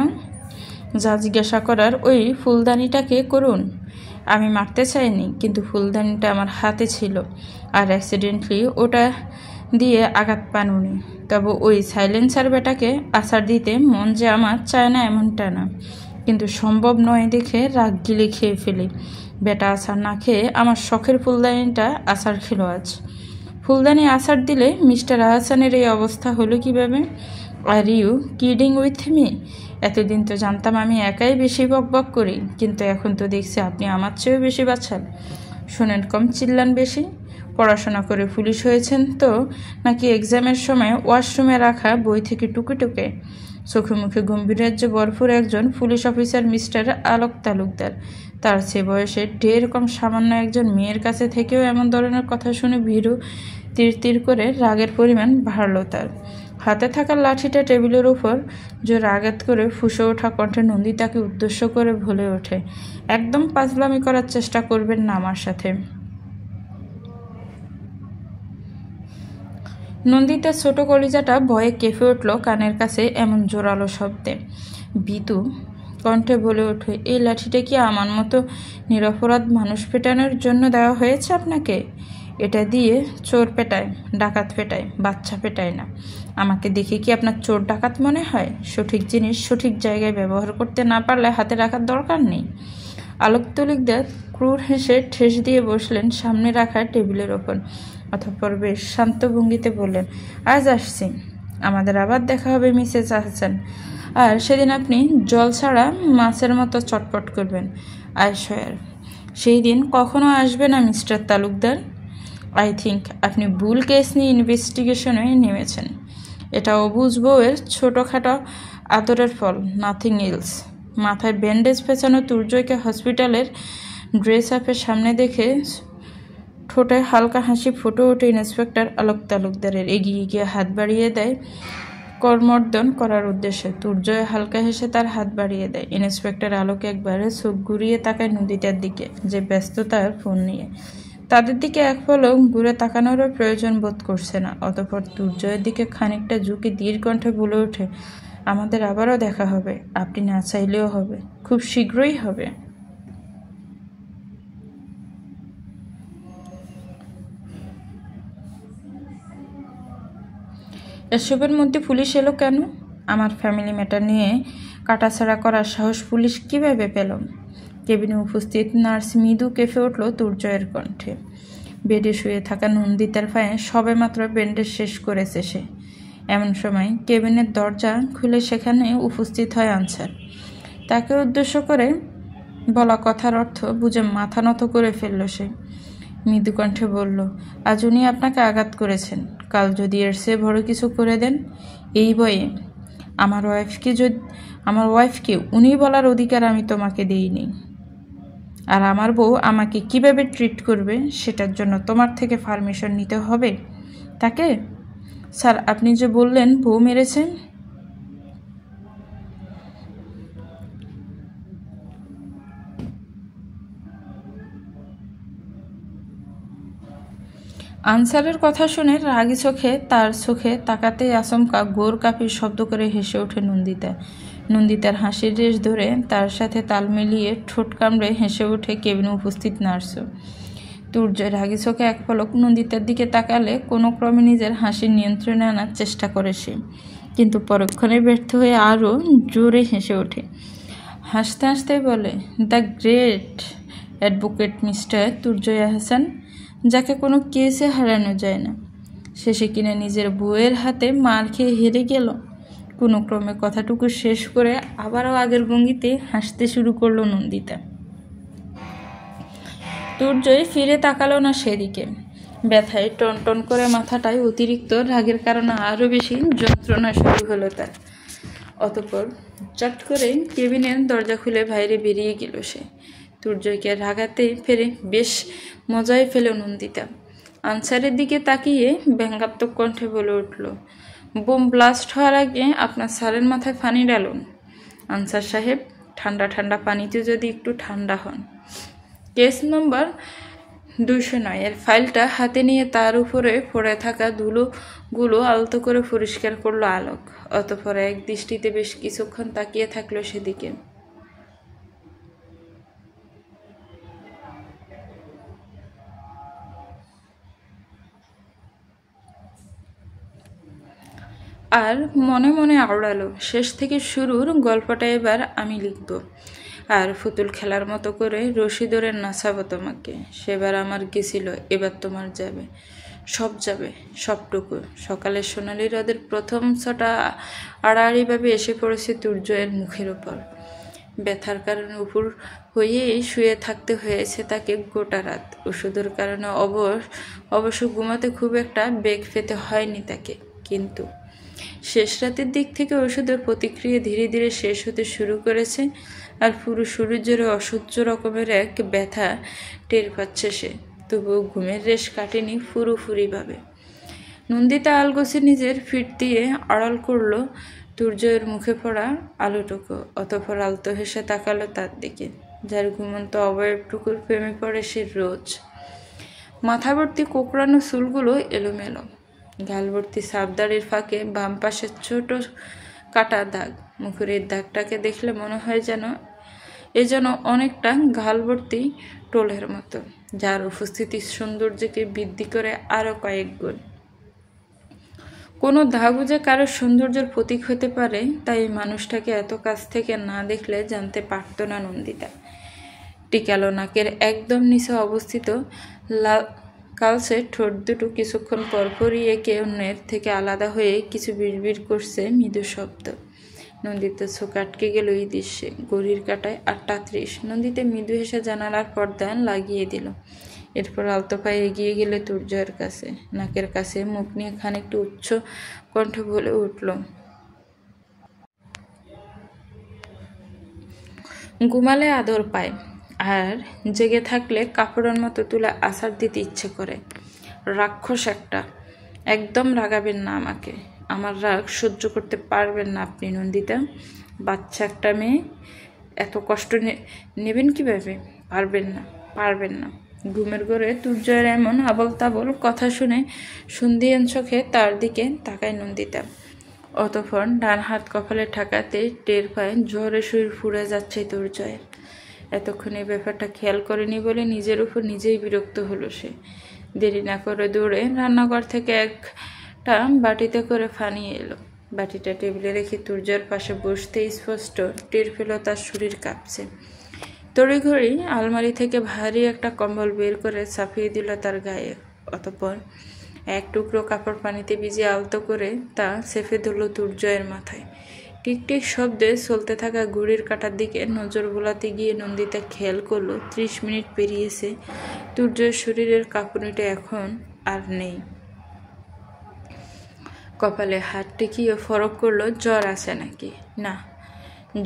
যা জিজ্ঞাসা করার ওই ফুলদানিটাকে করুন। আমি মারতে চাইনি, কিন্তু ফুলদানিটা আমার হাতে ছিল আর অ্যাক্সিডেন্টলি ওটা দিয়ে আঘাত পান উনি। তবে ওই সাইলেন্সার বেটাকে আছাড় দিতে মন যে আমার চায় না এমনটা না, কিন্তু সম্ভব নয় দেখে রাগ গিলে খেয়ে ফেলি। বেটা আছাড় না খেয়ে আমার শখের ফুলদানিটা আছাড় খেলো আজ। ফুলদানি আছাড় দিলে মিস্টার আহসানের এই অবস্থা হলো কিভাবে? Are you kidding with me? এতদিন তো জানতাম আমি একাই বেশি বকবক করি, কিন্তু এখন তো দেখছি আপনি আমার চেয়েও বেশি বাঁচান। শোনেন, কম চিল্লান বেশি। পড়াশোনা করে পুলিশ হয়েছেন তো নাকি এক্সামের সময় ওয়াশরুমে রাখা বই থেকে টুকে টুকে? চোখে মুখে গম্ভীর্য ভরপুর একজন পুলিশ অফিসার মিস্টার আলোক তালুকদার। তার চেয়ে বয়সে ঢের কম সামান্য একজন মেয়ের কাছে থেকেও এমন ধরনের কথা শুনে ভীরু তীর তীর করে রাগের পরিমাণ বাড়ল তার। হাতে থাকা লাঠিটা টেবিলের উপর জোর আঘাত করে ফুঁসে ওঠা কণ্ঠে নন্দিতাকে উদ্দেশ্য করে বলে ওঠে, একদম পাজলামি করার চেষ্টা করবেন না আমার সাথে। নন্দিতার ছোট কলিজাটা ভয়ে কেঁপে উঠল কানের কাছে এমন জোরালো শব্দে। ভীতু কণ্ঠে বলে ওঠে, এই লাঠিটা কি আমার মতো নিরপরাধ মানুষ পেটানোর জন্য দেওয়া হয়েছে আপনাকে? এটা দিয়ে চোর পেটায়, ডাকাত পেটায়, বাচ্চা পেটায় না। আমাকে দেখে কি আপনার চোর ডাকাত মনে হয়? সঠিক জিনিস সঠিক জায়গায় ব্যবহার করতে না পারলে হাতে রাখার দরকার নেই। আলোক তালুকদার ক্রূর হেসে ঠেস দিয়ে বসলেন সামনে রাখা টেবিলের ওপর। অতঃপর বেশ শান্ত ভঙ্গিতে বললেন, আজ আসছি, আমাদের আবার দেখা হবে মিসেস হাসান, আর সেদিন আপনি জল ছাড়া মাছের মতো চটপট করবেন। আই সোয়ার সেই দিন কখনো আসবে না মিস্টার তালুকদার। আই থিঙ্ক আপনি ভুল কেস নিয়ে ইনভেস্টিগেশনে নেমেছেন। এটা অবুঝ বউয়ের ছোটোখাটো আদরের ফল, নাথিং এলস। মাথায় ব্যান্ডেজ পেঁচানো তুর্যকে হসপিটালের ড্রেস আপের সামনে দেখে ঠোঁটে হালকা হাসি ফুটে ওঠে ইন্সপেক্টর আলোক তালুকদারের। এগিয়ে গিয়ে হাত বাড়িয়ে দেয় করমর্দন করার উদ্দেশ্যে। তুর্যয় হালকা হেসে তার হাত বাড়িয়ে দেয়। ইন্সপেক্টর আলোক একবারে চোখ ঘুরিয়ে তাকায় নদীটার দিকে, যে ব্যস্ত তার ফোন নিয়ে। তাদের দিকে এক পলক ঘুরে তাকানোরও প্রয়োজন বোধ করছে না। অতঃপর তুর্যয়ের দিকে খানিকটা ঝুঁকে ধীর কণ্ঠে বলে ওঠে, আমাদের আবারও দেখা হবে, আপনি না চাইলেও হবে, খুব শীঘ্রই হবে। এসবের মধ্যে পুলিশ এলো কেন? আমার ফ্যামিলি ম্যাটার নিয়ে কাটাছাড়া করার সাহস পুলিশ কিভাবে পেল? কেবিনে উপস্থিত নার্স মৃদু কেঁপে উঠল তুর্যয়ের কণ্ঠে। বেডে শুয়ে থাকা নন্দিতার পায়ে সবেমাত্র ব্যান্ডেজ শেষ করেছে সে। এমন সময় কেবিনের দরজা খুলে সেখানে উপস্থিত হয় আনসার। তাকে উদ্দেশ্য করে বলা কথার অর্থ বুঝে মাথা নত করে ফেলল সে। মৃদু কণ্ঠে বলল, আজ উনি আপনাকে আঘাত করেছেন, কাল যদি এর চেয়ে বড় কিছু করে দেন। এই বয়ে আমার ওয়াইফকে উনি বলার অধিকার আমি তোমাকে দিইনি। আর আমার বউ আমাকে কিভাবে ট্রিট করবে সেটার জন্য তোমার থেকে পারমিশন নিতে হবে তাকে। স্যার, আপনি যে বললেন বউ মেরেছেন। আনসারের কথা শুনে রাগী চোখে তার চোখে তাকাতেই আচমকা গোর কাপির শব্দ করে হেসে ওঠে নন্দিতা। নন্দিতার হাসির রেশ ধরে তার সাথে তাল মিলিয়ে ঠোঁট কামড়ে হেসে ওঠে কেবিনে উপস্থিত নার্সও। তুর্যের রাগী চোখে এক পলক নন্দিতার দিকে তাকালে কোনো ক্রমে নিজের হাসি নিয়ন্ত্রণে আনার চেষ্টা করে সে, কিন্তু পরক্ষণে ব্যর্থ হয়ে আরও জোরে হেসে ওঠে। হাসতে হাসতে বলে, the great advocate mister Turjoy Hasan, যাকে কোনো কেসে হারানো যায় না। শেষে কিনা নিজের বউয়ের হাতে মার খেয়ে হেরে গেল। কোনো ক্রমে কথাটুকু শেষ করে আবারও আগের ভঙ্গিতে হাসতে শুরু করলো নন্দিতা। তুর্যয় ফিরে তাকালো না সেদিকে। ব্যথায় টনটন করে মাথাটায় অতিরিক্ত রাগের কারণে আরও বেশি যন্ত্রণা শুরু হলো তার। অতঃপর চট করে কেবিনের দরজা খুলে বাইরে বেরিয়ে গেল সে। তুর্যকে রাগাতে ফেরে বেশ মজায় ফেল নন্দিতা। আনসারের দিকে তাকিয়ে ব্যঙ্গাত্মক কণ্ঠে বলে উঠল, বোম ব্লাস্ট হওয়ার আগে আপনার স্যারের মাথায় পানি ডালুন। আনসার সাহেব, ঠান্ডা ঠান্ডা পানিতে যদি একটু ঠান্ডা হন। কেস নম্বর 209 এর ফাইলটা হাতে নিয়ে তার উপরে পড়ে থাকা ধুলোগুলো আলতো করে পরিষ্কার করলো আলোক। অতঃপর এক দৃষ্টিতে বেশ কিছুক্ষণ তাকিয়ে থাকলো সেদিকে। আর মনে মনে আওড়ালো, শেষ থেকে শুরুর গল্পটা এবার আমি লিখব, আর পুতুল খেলার মতো করে রশি ধরে নাচাবো তোমাকে। সেবার আমার গেছিল, এবার তোমার যাবে, সব যাবে, সবটুকু। সকালের সোনালি রোদের প্রথম ছটা আড়াআড়িভাবে এসে পড়েছে তুর্যয়ের মুখের ওপর। ব্যথার কারণে উপর হয়েই শুয়ে থাকতে হয়েছে তাকে গোটা রাত। ওষুধের কারণে অবশ্য ঘুমাতে খুব একটা বেগ পেতে হয়নি তাকে, কিন্তু শেষ রাতের দিক থেকে ওষুধের প্রতিক্রিয়া ধীরে ধীরে শেষ হতে শুরু করেছে, আর পুরো শরীর জুড়ে অসহ্য রকমের এক ব্যথা টের পাচ্ছে সে। তবুও ঘুমের রেশ কাটেনি পুরোপুরিভাবে। নন্দিতা আলগোছে নিজের ফিট দিয়ে আড়াল করলো তুর্যয়ের মুখে পড়া আলোটুকু। অতঃপর আলতো হেসে তাকালো তার দিকে, যার ঘুমন্ত অবয়বটুকুর প্রেমে পড়ে সে রোজ। মাথা ভর্তি কোকড়ানো চুলগুলো এলোমেলো, গাল ভর্তি সাবদাড়ির ফাঁকে বাম পাশের ছোট কাটা দাগ। মুখের এই দাগটাকে দেখলে মনে হয় যেন অনেকটা গাল ভর্তি টোলের মতো, যার উপস্থিতি সৌন্দর্যকে বৃদ্ধি করে আরও কয়েক গুণ। কোনো দাগও যে কারো সৌন্দর্যের প্রতীক হতে পারে, তাই মানুষটাকে এত কাছ থেকে না দেখলে জানতে পারত না নন্দিতা। টিকালো নাকের একদম নিচে অবস্থিত কালচে ঠোঁট দুটো কিছুক্ষণ পরপরই একে অন্যের থেকে আলাদা হয়ে কিছু বিড়বিড় করছে মৃদু শব্দ। নন্দিতার চোখ আটকে গেল এই দৃশ্যে। ঘড়ির কাঁটায় 8:30। নন্দিতা মৃদু হেসে জানালার পর্দা লাগিয়ে দিল। এরপর আলতো পায়ে এগিয়ে গেলে তুর্যের কাছে, নাকের কাছে মুখ নিয়ে খানিকটা উচ্চ কণ্ঠ বলে উঠল, ঘুমালে আদর পায়, আর জেগে থাকলে কাপড়ের মতো তুলে আছাড় দিতে ইচ্ছে করে। রাক্ষস একটা। একদম রাগাবেন না আমাকে। আমার রাগ সহ্য করতে পারবেন না আপনি নন্দিতা। বাচ্চা একটা মেয়ে, এত কষ্ট নেবেন কিভাবে? পারবেন না। ঘুমের ঘরে তুর্যের এমন আবল তাবল কথা শুনে সন্ধিয়ান চোখে তার দিকে তাকায় নন্দিতা। অতঃপর ডান হাত কপালে ঠেকাতে টের পায় জ্বরে শরীর ফুরে যাচ্ছে তুর্যয়ের। এতক্ষণে ব্যাপারটা খেয়াল করেনি বলে নিজের উপর নিজেই বিরক্ত হলো সে। দেরি না করে দৌড়ে রান্নাঘর থেকে একটা বাটিতে করে পানি এলো। বাটিটা টেবিলে রেখে তুর্যের পাশে বসতেই স্পষ্ট টের পেল তার শরীর কাঁপছে। তড়িঘড়ি আলমারি থেকে ভারী একটা কম্বল বের করে চাপিয়ে দিল তার গায়ে। অতঃপর এক টুকরো কাপড় পানিতে ভিজিয়ে আলতো করে তা চেপে ধরল তুর্যয়ের মাথায়। টিকটিক শব্দে চলতে থাকা ঘড়ির কাঁটার দিকে নজর বোলাতে গিয়ে নন্দিতা খেয়াল করলো 30 মিনিট পেরিয়েছে। তুর্যের শরীরের কাঁপুনিটা এখন আর নেই। কপালে হাত টেকিয়ে ফরক করলো জ্বর আছে নাকি। না,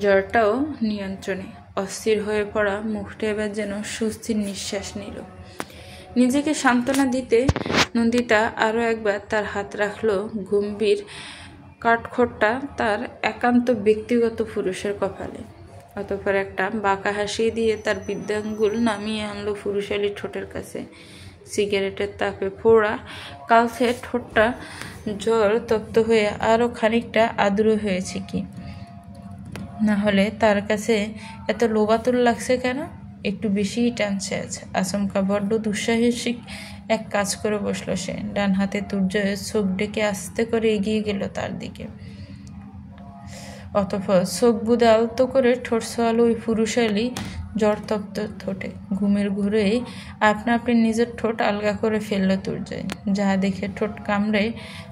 জ্বরটাও নিয়ন্ত্রণে। অস্থির হয়ে পড়া মুখটা এবার যেন স্বস্তির নিঃশ্বাস নিল। নিজেকে সান্ত্বনা দিতে নন্দিতা আরও একবার তার হাত রাখলো গম্ভীর কাঠখোট্টা তার একান্ত ব্যক্তিগত পুরুষের কপালে। অতঃপর একটা বাঁকা হাসি দিয়ে তার বৃদ্ধাঙ্গুল নামিয়ে আনলো পুরুষালী ঠোঁটের কাছে। সিগারেটের তাপে পোড়া কালচে ঠোঁটটা জ্বর তপ্ত হয়ে আরও খানিকটা আর্দ্র হয়েছে কি না হলে তার কাছে এত লোবাতুল লাগছে কেন? একটু বেশিই টানছে আছে। আচমকা বড্ড দুঃসাহসিক এক কাজ করে বসলো সে। ডান হাতে তুর্যয়ের চোখ ডেকে আস্তে করে এগিয়ে গেল তার দিকে। অতঃপর চোখ বুদে আলতো করে ঠোঁট ছোয়ালো ওই পুরুষালী জ্বরতপ্ত ঠোঁটে। ঘুমের ঘুরেই আপনি নিজের ঠোঁট আলগা করে ফেলল তুর্যয়। যা দেখে ঠোঁট কামড়ে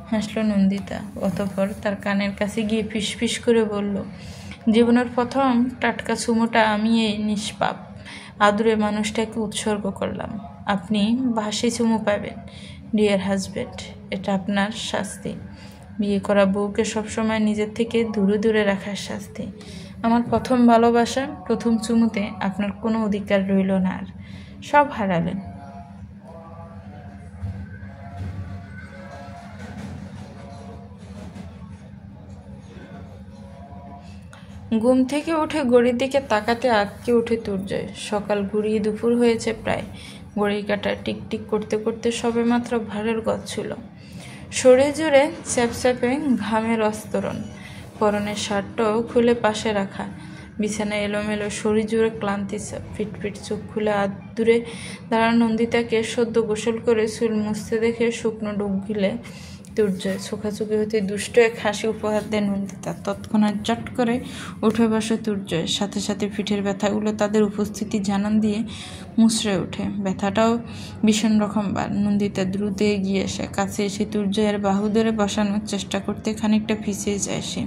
হাসল নন্দিতা। অতঃপর তার কানের কাছে গিয়ে ফিসফিস করে বলল, জীবনের প্রথম টাটকা চুমোটা আমি এই নিষ্পাপ আদুরে মানুষটাকে উৎসর্গ করলাম। আপনি বাসি চুমু পাবেন ডিয়ার হাজব্যান্ড। এটা আপনার শাস্তি। বিয়ে করা বউকে সবসময় নিজের থেকে দূরে দূরে রাখার শাস্তি। আমার প্রথম ভালোবাসা, প্রথম চুমুতে আপনার কোনো অধিকার রইল না, আর সব হারালেন। ঘুম থেকে উঠে ঘড়ির দিকে তাকাতে আটকে উঠে তুর্যয়। সকাল ঘুরিয়ে দুপুর হয়েছে প্রায়। ঘড়ির কাঁটা টিকটিক করতে করতে সবেমাত্র ভারের গচ্ছিল। শরীর জুড়ে চ্যাপচ্যাপে ঘামের অস্তরণ। পরনের শার্টটাও খুলে পাশে রাখা। বিছানায় এলোমেলো, শরীর জুড়ে ক্লান্তি চাপ। ফিটফিট চোখ খুলে দূরে দাঁড়ানো নন্দিতাকে সদ্য গোসল করে চুল মুছতে দেখে শুকনো ডুব গিলে তুর্যয়। চোখাচোখি হতে দুষ্ট এক হাসি উপহার দেয় নন্দিতা। তৎক্ষণাৎ চট করে উঠে বসে তুর্যয়। সাথে সাথে পিঠের ব্যথাগুলো তাদের উপস্থিতি জানান দিয়ে মুচড়ে ওঠে। ব্যথাটাও ভীষণ রকমবার। নন্দিতা দ্রুত এগিয়ে এসে কাছে এসে তুর্যয়ের বাহু ধরে বসানোর চেষ্টা করতে খানিকটা পিছিয়ে যায় সে।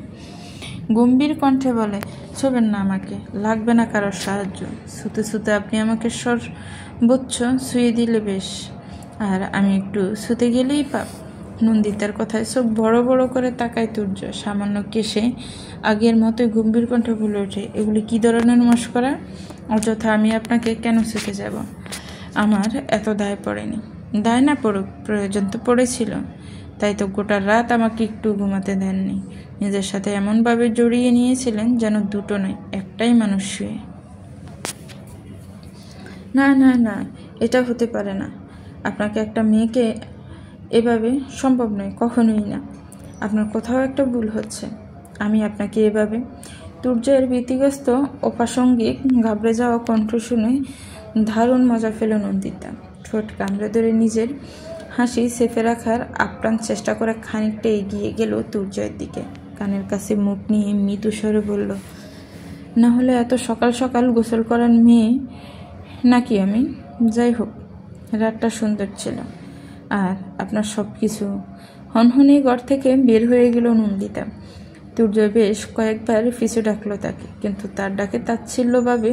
গম্ভীর কণ্ঠে বলে, ছোবেন না আমাকে, লাগবে না কারোর সাহায্য। ছুতে ছুতে আপনি আমাকে সর্বোচ্চ ছুঁয়ে দিলে বেশ, আর আমি একটু ছুতে গেলেই পাপ। নন্দিতার কথায় চোখ বড় বড় করে তাকায় তুর্য। সামান্য কেশে আগের মতোই গম্ভীর কণ্ঠে বলে ওঠে, এগুলি কি ধরনের মশকরা? অযথা আমি আপনাকে কেন ছুতে যাব? আমার এত দায় পড়েনি। দায় না পড়ুক, প্রয়োজন তো পড়েছিল। তাই তো গোটা রাত আমাকে একটু ঘুমাতে দেননি। নিজের সাথে এমনভাবে জড়িয়ে নিয়েছিলেন যেন দুটো নয়, একটাই মানুষ শুয়ে। না না না, এটা হতে পারে না। আপনাকে একটা মেয়েকে এভাবে সম্ভব নয়, কখনোই না। আপনার কোথাও একটা ভুল হচ্ছে। আমি আপনাকে এভাবে। তুর্যের ভীতিগ্রস্ত অপ্রাসঙ্গিক ঘাবড়ে যাওয়া কণ্ঠ শুনে দারুণ মজা পেল নন্দিতা। ঠোঁট কামড়ে ধরে নিজের হাসি চেপে রাখার আপ্রাণ চেষ্টা করে খানিকটা এগিয়ে গেল তুর্যের দিকে। কানের কাছে মুখ নিয়ে মৃদু স্বরে বলল, না হলে এত সকাল সকাল গোসল করার মেয়ে নাকি আমি? যাই হোক, রাতটা সুন্দর ছিল। আর আপনার সব কিছু হনহনি ঘর থেকে বের হয়ে গেল নন্দিতা। তুর্য বেশ কয়েকবার পিছু ডাকলো তাকে, কিন্তু তার ডাকে তাচ্ছিল্যভাবে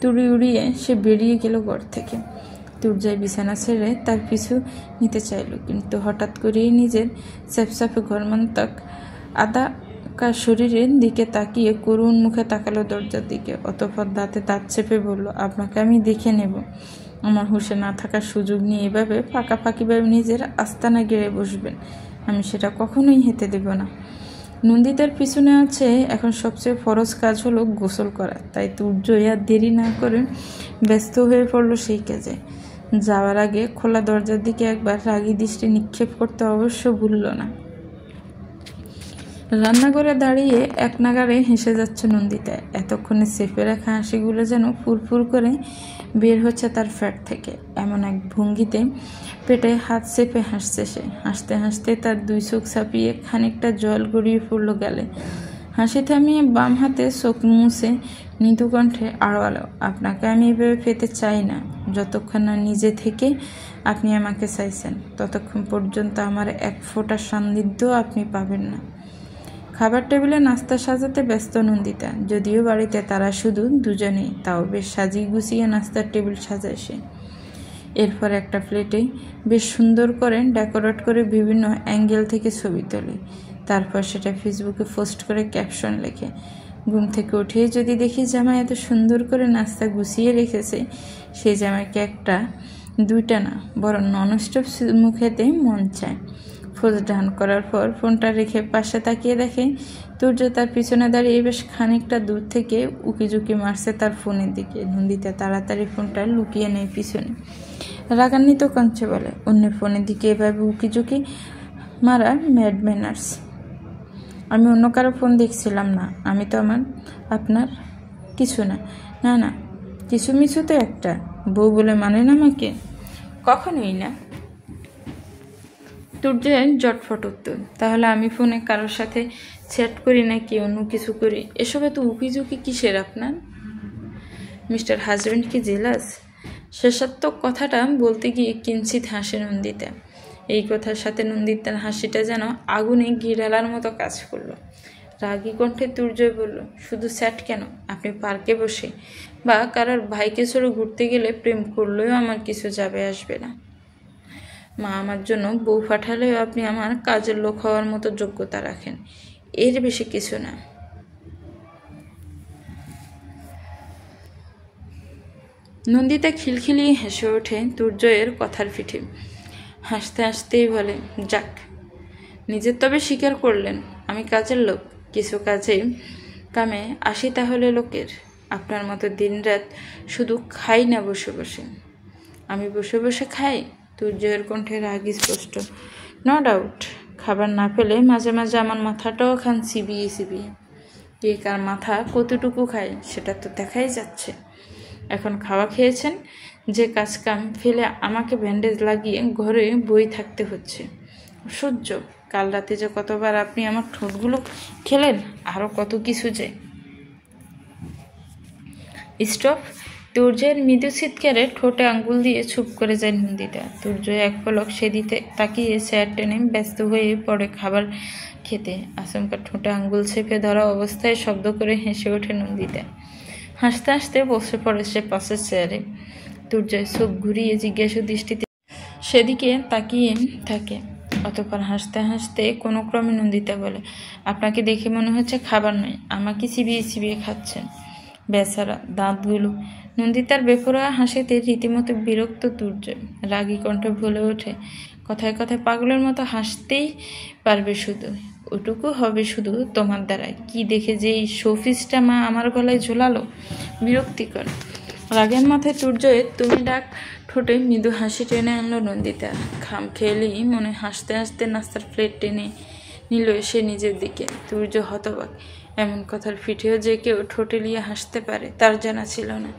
তুড়ি উড়িয়ে সে বেরিয়ে গেল ঘর থেকে। তুর্যয় বিছানা ছেড়ে তার পিছু নিতে চাইল, কিন্তু হঠাৎ করেই নিজের স্যাপস্যাপে ঘরমন্তক আদা শরীরের দিকে তাকিয়ে করুণ মুখে তাকালো দরজার দিকে। অতঃপর দাঁতে দাঁত চেপে বলল, আপনাকে আমি দেখে নেব। আমার হুঁশে না থাকার সুযোগ নিয়ে এভাবে পাকাপাকিভাবে নিজের আস্তানা গেড়ে বসবেন, আমি সেটা কখনোই হেতে দেব না। নন্দিতার পিছনে আছে এখন সবচেয়ে ফরজ কাজ হলো গোসল করা, তাই তুর্য আর দেরি না করে ব্যস্ত হয়ে পড়ল সেই কাজে। যাওয়ার আগে খোলা দরজার দিকে একবার রাগী দৃষ্টি নিক্ষেপ করতে অবশ্য ভুলল না। রান্নাঘরে দাঁড়িয়ে এক নাগাড়ে হেসে যাচ্ছে নন্দিতা। এতক্ষণে চেপে রাখা হাসিগুলো যেন ফুরফুর করে বের হচ্ছে তার ফ্যাট থেকে। এমন এক ভঙ্গিতে পেটে হাত চেপে হাসছে সে। হাসতে হাসতে তার দুই চোখ ছাপিয়ে খানিকটা জল গড়িয়ে পড়ল গালে। হাসি থামিয়ে বাম হাতে চোখ মুছে মৃদু কণ্ঠে আড়ালো, আপনাকে আমি এভাবে পেতে চাই না। যতক্ষণ না নিজে থেকে আপনি আমাকে চাইছেন, ততক্ষণ পর্যন্ত আমার এক ফোঁটা সান্নিধ্য আপনি পাবেন না। খাবার টেবিলে নাস্তা সাজাতে ব্যস্ত নন্দিতা। যদিও বাড়িতে তারা শুধু দুজনেই, তাও বেশ সাজিয়ে গুছিয়ে নাস্তার টেবিল সাজায় সে। এরপর একটা প্লেটে বেশ সুন্দর করে ডেকোরেট করে বিভিন্ন অ্যাঙ্গেল থেকে ছবি তোলে। তারপর সেটা ফেসবুকে পোস্ট করে ক্যাপশন লেখে। ঘুম থেকে উঠেই যদি দেখি জামাই এত সুন্দর করে নাস্তা গুছিয়ে রেখেছে, সেই জামাইকে একটা দুইটা না বরং ননস্টপ মুখেতে মন চায়। ফোজ ডান করার পর ফোনটা রেখে পাশে তাকিয়ে দেখে তুর্য তার পিছনে দাঁড়িয়ে বেশ খানিকটা দূর থেকে উকিঝুঁকি মারছে তার ফোনের দিকে। নন্দিতা তাড়াতাড়ি ফোনটা লুকিয়ে নেয় পিছনে। রাগান্বিত কঞ্চে বলে, অন্যের ফোনের দিকে এভাবে উকিঝুঁকি মারা ম্যাড ম্যানার্স। আমি অন্য কারো ফোন দেখছিলাম না, আমি তো আপনার কিছু না। না না, কিছু মিছু তো একটা বউ বলে মানে না আমাকে? কখনোই না। তুর্যের জটফট উত্তর, তাহলে আমি ফোনে কারোর সাথে চ্যাট করি নাকি অন্য কিছু করি? এসবে তো উকিঝুঁকি কিসের আপনার? মিস্টার হাজব্যান্ড কি জেলাস? শেষাত্মক কথাটা বলতে গিয়ে কিঞ্চিত হাসে নন্দিতা। এই কথার সাথে নন্দিতার হাসিটা যেন আগুনে গিরালার মতো কাজ করলো। রাগী কণ্ঠে তুর্যয় বলল, শুধু চ্যাট কেন, আপনি পার্কে বসে বা কারোর ভাইকে ছেড়ে ঘুরতে গেলে প্রেম করলেও আমার কিছু যাবে আসবে না। মা আমার জন্য বউ পাঠালেও আপনি আমার কাজের লোক হওয়ার মতো যোগ্যতা রাখেন, এর বেশি কিছু না। নন্দিতা খিলখিলিয়ে হেসে ওঠে তুর্যয়ের কথার পিঠে। হাসতে হাসতেই বলে, যাক, নিজের তবে স্বীকার করলেন আমি কাজের লোক। কিছু কাজে কামে আসি তাহলে লোকের। আপনার মতো দিনরাত শুধু খাই না বসে বসে। আমি বসে বসে খাই? তুর্যয়ের কণ্ঠে রাগ স্পষ্ট। নো ডাউট, খাবার না পেলে মাঝে মাঝে আমার মাথাটাও খান চিবিয়ে চিবিয়ে। কে কার মাথা কতটুকু খায় সেটা তো দেখাই যাচ্ছে। এখন খাওয়া খেয়েছেন, যে কাজ কাম ফেলে আমাকে ব্যান্ডেজ লাগিয়ে ঘরে বই থাকতে হচ্ছে। সহ্য। কাল রাতে যে কতবার আপনি আমার ঠোঁটগুলো খেলেন, আরও কত কিছু যে। স্টপ। তুর্যের মৃদু চিৎকারে ঠোঁটে আঙ্গুল দিয়ে চুপ করে যায় নন্দিতা। তুর্য এক পলক সেদিকে তাকিয়ে চেয়ার টেনে ব্যস্ত হয়ে পড়ে খাবার খেতে। আচমকা ঠোঁটে আঙ্গুল চেপে ধরা অবস্থায় শব্দ করে হেসে ওঠে নন্দিতা। হাসতে হাসতে বসে পড়ে সে পাশের চেয়ারে। তুর্যয় চোখ ঘুরিয়ে জিজ্ঞাসা দৃষ্টিতে সেদিকে তাকিয়ে থাকে। অতঃপর হাসতে হাসতে কোনো ক্রমে নন্দিতা বলে, আপনাকে দেখে মনে হচ্ছে খাবার নয়, আমাকে চিবিয়ে চিবিয়ে খাচ্ছেন। বেচারা দাঁতগুলো। নন্দিতার বেপরোয়া হাসিতে রীতিমতো বিরক্ত তুর্যয়। রাগী কণ্ঠে বলে ওঠে, কথায় কথায় পাগলের মতো হাসতেই পারবে শুধু, ওটুকু হবে শুধু তোমার দ্বারাই। কি দেখে যে এই শোফিসটা মা আমার গলায় ঝোলালো, বিরক্তিকর। রাগের মাথায় তুর্যয়ের তুমি ডাক ঠোঁটে মৃদু হাসি টেনে আনলো নন্দিতা। খাম খেয়েলেই মনে হাসতে হাসতে নাস্তার প্লেট টেনে নিল এসে নিজের দিকে। তুর্য হতবাক। এমন কথার পিঠেও যে কেউ ঠোঁটে লিয়ে হাসতে পারে তার জানা ছিল না।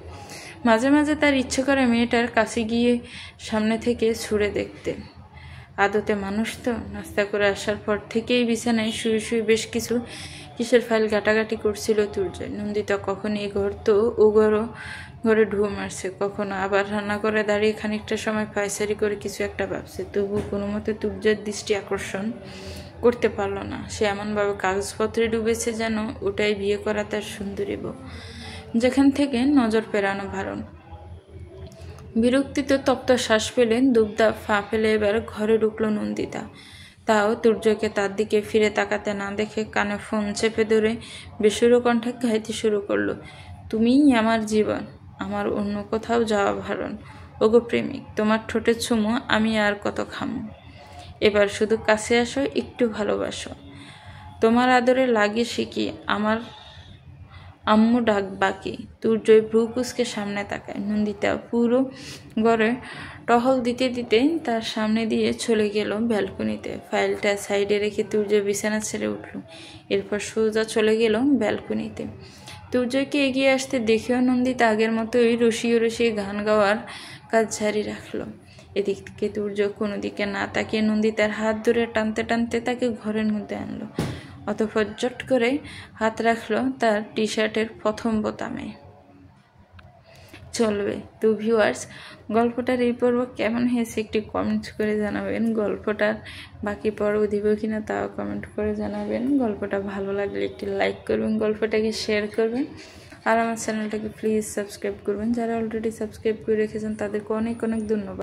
মাঝে মাঝে তার ইচ্ছে করে মেয়েটার কাছে গিয়ে সামনে থেকে ছুঁড়ে দেখতে। আদতে মানুষ তো। নাস্তা করে আসার পর থেকেই বিছানায় শুয়ে শুয়ে বেশ কিছু কিসের ফাইল ঘাটাঘাটি করছিল তুর্যয়। নন্দিতা কখনো এই ঘর তো ও ঘরে ঢুঁ মারছে, কখনো আবার রান্না করে দাঁড়িয়ে খানিকটা সময় পায়চারি করে কিছু একটা ভাবছে। তবু কোনো মতে তুর্যের দৃষ্টি আকর্ষণ করতে পারল না। সে এমনভাবে কাগজপত্রে ডুবেছে যেন ওটাই বিয়ে করা তার সুন্দরী বউ, যেখান থেকে নজর ফেরানো ভালো। বিরক্তিতে তপ্ত শ্বাস পেলে দুবদা ফা ফেলে এবার ঘরে ঢুকলো নন্দিতা। তাও তুর্যকে তার দিকে ফিরে তাকাতে না দেখে কানে ফোন চেপে ধরে বেসুরো কণ্ঠে গাইতে শুরু করলো, তুমিই আমার জীবন, আমার অন্য কোথাও যাওয়া ভারণ। ওগো প্রেমিক, তোমার ঠোঁটের চুমো আমি আর কত খামো। এবার শুধু কাছে আসো, একটু ভালোবাসো। তোমার আদরে লাগে শিখি আমার আম্মু ডাক বাকি। তুর্যয় ভ্রু কুচকে সামনে তাকায়। নন্দিতা পুরো ঘরে টহল দিতে দিতে তার সামনে দিয়ে চলে গেল ব্যালকনিতে। ফাইলটা সাইডে রেখে তুর্যয় বিছানা ছেড়ে উঠল। এরপর সোজা চলে গেল ব্যালকনিতে। তুর্যয়কে এগিয়ে আসতে দেখেও নন্দিতা আগের মতোই রসিয়ে রসিয়ে গান গাওয়ার কাজ জারি রাখলো। এদিক থেকে তুর্য কোনো দিকে না তাকিয়ে নন্দিতার হাত ধরে টানতে টানতে তাকে ঘরের মধ্যে আনলো। অতঃপর জট করে হাত রাখলো তার টি শার্টের প্রথম বোতামে। চলবে তো ভিউয়ার্স, গল্পটার এই পর্ব কেমন হয়েছে একটি কমেন্ট করে জানাবেন। গল্পটার বাকি পর্ব দিব কিনা তাও কমেন্ট করে জানাবেন। গল্পটা ভালো লাগলে একটি লাইক করবেন, গল্পটাকে শেয়ার করবেন, আর আমার চ্যানেলটাকে প্লিজ সাবস্ক্রাইব করবেন। যারা অলরেডি সাবস্ক্রাইব করে রেখেছেন তাদেরকে অনেক অনেক ধন্যবাদ।